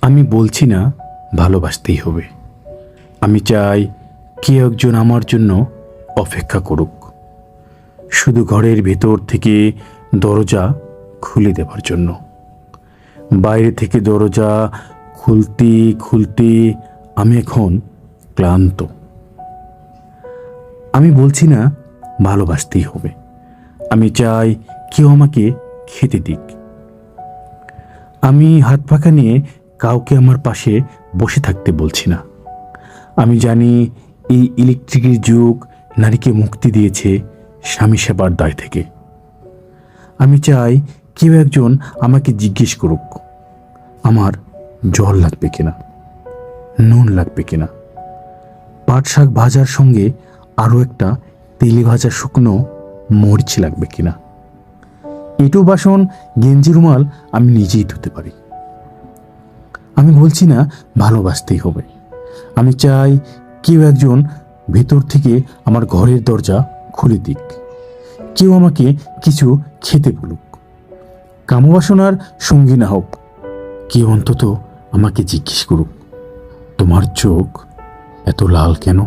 আমি বলছি না ভালোবাসতেই হবে। আমি চাই কেউ একজন আমার জন্য অপেক্ষা করুক, শুধু ঘরের ভেতর থেকে দরজা খুলে দেওয়ার জন্য। বাইরে থেকে দরজা খুলতে খুলতে আমি এখন ক্লান্ত। আমি বলছি না ভালোবাসতেই হবে। আমি চাই কেউ আমাকে খেতে দিক। আমি হাত পাখা নিয়ে কাউকে আমার পাশে বসে থাকতে বলছি না। আমি জানি এই ইলেকট্রিকের যুগ নারীকে মুক্তি দিয়েছে স্বামী সেবার দায় থেকে। আমি চাই কেউ একজন আমাকে জিজ্ঞেস করুক আমার জল লাগবে কিনা, নুন লাগবে কিনা, পাট শাক ভাজার সঙ্গে আরও একটা তেলে ভাজা শুকনো মরিচ লাগবে কিনা। এঁটো বাসন গেঞ্জি রুমাল আমি নিজেই ধুতে পারি। আমি বলছি না ভালোবাসতেই হবে। আমি চাই কেউ একজন ভেতর থেকে আমার ঘরের দরজা খুলে দিক, কেউ আমাকে কিছু খেতে বলুক। কামবাসনার সঙ্গী না হোক, কেউ অন্তত আমাকে জিজ্ঞেস করুক তোমার চোখ এত লাল কেন।